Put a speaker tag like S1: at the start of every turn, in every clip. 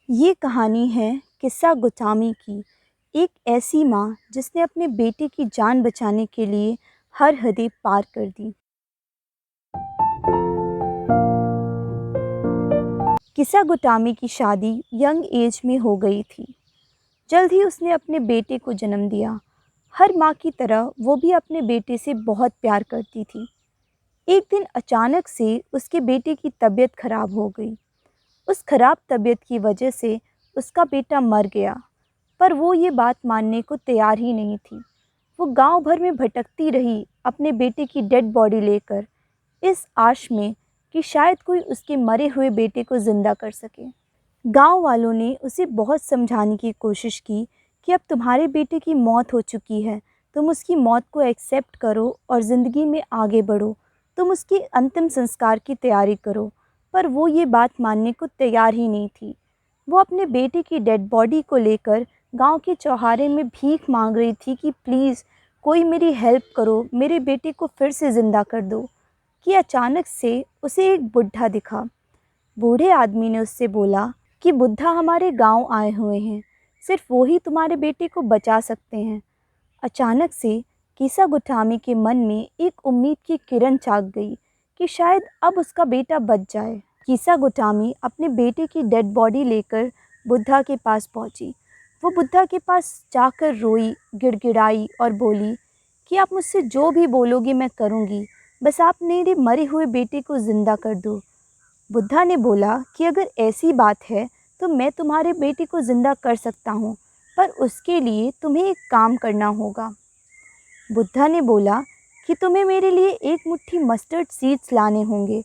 S1: ये कहानी है किस्सा गोटामी की। एक ऐसी माँ जिसने अपने बेटे की जान बचाने के लिए हर हदें पार कर दी। किस्सा गोटामी की शादी यंग एज में हो गई थी। जल्द ही उसने अपने बेटे को जन्म दिया। हर माँ की तरह वो भी अपने बेटे से बहुत प्यार करती थी। एक दिन अचानक से उसके बेटे की तबीयत खराब हो गई। उस खराब तबीयत की वजह से उसका बेटा मर गया, पर वो ये बात मानने को तैयार ही नहीं थी। वो गांव भर में भटकती रही अपने बेटे की डेड बॉडी लेकर, इस आश में कि शायद कोई उसके मरे हुए बेटे को ज़िंदा कर सके। गांव वालों ने उसे बहुत समझाने की कोशिश की कि अब तुम्हारे बेटे की मौत हो चुकी है, तुम उसकी मौत को एक्सेप्ट करो और ज़िंदगी में आगे बढ़ो, तुम उसके अंतिम संस्कार की तैयारी करो। पर वो ये बात मानने को तैयार ही नहीं थी। वो अपने बेटे की डेड बॉडी को लेकर गांव के चौराहे में भीख मांग रही थी कि प्लीज़ कोई मेरी हेल्प करो, मेरे बेटे को फिर से ज़िंदा कर दो। कि अचानक से उसे एक बुढ़ा दिखा। बूढ़े आदमी ने उससे बोला कि बुद्धा हमारे गांव आए हुए हैं, सिर्फ वो ही तुम्हारे बेटे को बचा सकते हैं। अचानक से कीसा गोटामी के मन में एक उम्मीद की किरण जाग गई कि शायद अब उसका बेटा बच जाए। कीसा गोटामी अपने बेटे की डेड बॉडी लेकर बुद्धा के पास पहुंची। वो बुद्धा के पास जाकर रोई, गिड़गिड़ाई और बोली कि आप मुझसे जो भी बोलोगे मैं करूँगी, बस आप मेरे मरे हुए बेटे को ज़िंदा कर दो। बुद्धा ने बोला कि अगर ऐसी बात है तो मैं तुम्हारे बेटे को ज़िंदा कर सकता हूँ, पर उसके लिए तुम्हें एक काम करना होगा। बुद्धा ने बोला कि तुम्हें मेरे लिए एक मुट्ठी मस्टर्ड सीड्स लाने होंगे,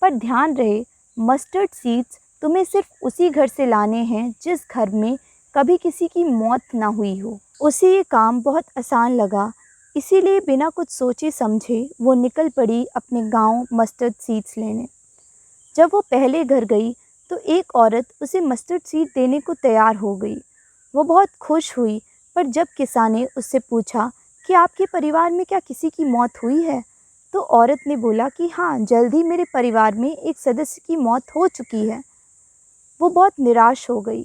S1: पर ध्यान रहे मस्टर्ड सीड्स तुम्हें सिर्फ उसी घर से लाने हैं जिस घर में कभी किसी की मौत ना हुई हो। उसे ये काम बहुत आसान लगा, इसीलिए बिना कुछ सोचे समझे वो निकल पड़ी अपने गांव मस्टर्ड सीड्स लेने। जब वो पहले घर गई तो एक औरत उसे मस्टर्ड सीड देने को तैयार हो गई। वो बहुत खुश हुई, पर जब किसान ने उससे पूछा कि आपके परिवार में क्या किसी की मौत हुई है, तो औरत ने बोला कि हाँ, जल्द ही मेरे परिवार में एक सदस्य की मौत हो चुकी है। वो बहुत निराश हो गई।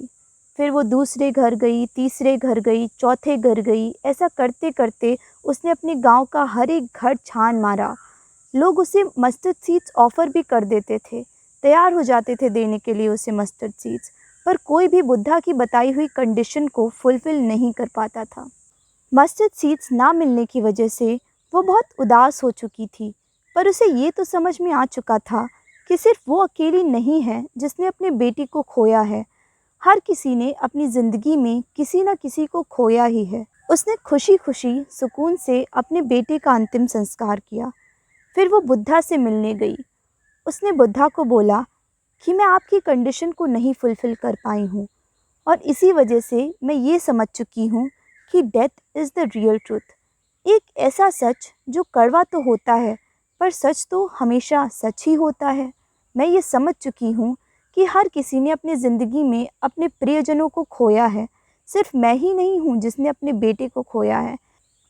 S1: फिर वो दूसरे घर गई, तीसरे घर गई, चौथे घर गई। ऐसा करते करते उसने अपने गांव का हर एक घर छान मारा। लोग उसे मस्टर्ड सीड्स ऑफ़र भी कर देते थे, तैयार हो जाते थे देने के लिए उसे मस्टर्ड सीड्स, पर कोई भी बुद्धा की बताई हुई कंडीशन को फुलफ़िल नहीं कर पाता था। मस्टर्ड सीड्स ना मिलने की वजह से वो बहुत उदास हो चुकी थी, पर उसे ये तो समझ में आ चुका था कि सिर्फ वो अकेली नहीं है जिसने अपने बेटी को खोया है। हर किसी ने अपनी ज़िंदगी में किसी न किसी को खोया ही है। उसने खुशी खुशी सुकून से अपने बेटे का अंतिम संस्कार किया। फिर वो बुद्धा से मिलने गई। उसने बुद्धा को बोला कि मैं आपकी कंडीशन को नहीं फुलफ़िल कर पाई हूँ, और इसी वजह से मैं ये समझ चुकी हूँ कि death is the real truth. एक ऐसा सच जो कड़वा तो होता है, पर सच तो हमेशा सच ही होता है। मैं ये समझ चुकी हूँ कि हर किसी ने अपनी ज़िंदगी में अपने प्रियजनों को खोया है, सिर्फ मैं ही नहीं हूँ जिसने अपने बेटे को खोया है।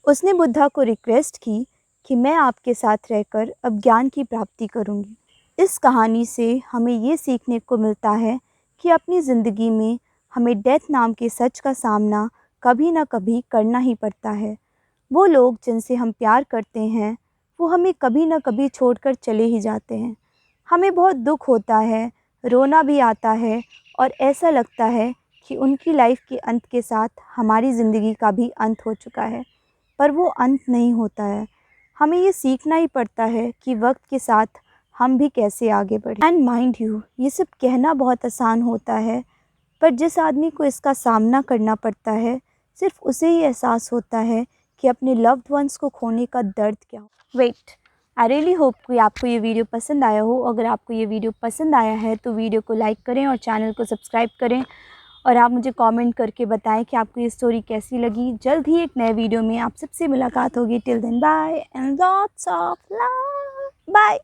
S1: उसने बुद्धा को रिक्वेस्ट की कि मैं आपके साथ रहकर अब ज्ञान की प्राप्ति करूँगी। इस कहानी से हमें ये सीखने को मिलता है कि अपनी ज़िंदगी में हमें डेथ नाम के सच का सामना कभी ना कभी करना ही पड़ता है। वो लोग जिनसे हम प्यार करते हैं वो हमें कभी ना कभी छोड़कर चले ही जाते हैं। हमें बहुत दुख होता है, रोना भी आता है, और ऐसा लगता है कि उनकी लाइफ के अंत के साथ हमारी ज़िंदगी का भी अंत हो चुका है, पर वो अंत नहीं होता है। हमें ये सीखना ही पड़ता है कि वक्त के साथ हम भी कैसे आगे बढ़ें। एंड माइंड यू, ये सब कहना बहुत आसान होता है, पर जिस आदमी को इसका सामना करना पड़ता है सिर्फ उसे ही एहसास होता है कि अपने लव्ड वंस को खोने का दर्द क्या हो। वेट, आई रियली होप कि आपको ये वीडियो पसंद आया हो। अगर आपको ये वीडियो पसंद आया है तो वीडियो को लाइक करें और चैनल को सब्सक्राइब करें, और आप मुझे कमेंट करके बताएं कि आपको ये स्टोरी कैसी लगी। जल्द ही एक नए वीडियो में आप सबसे मुलाकात होगी। Till then bye and lots of love. Bye.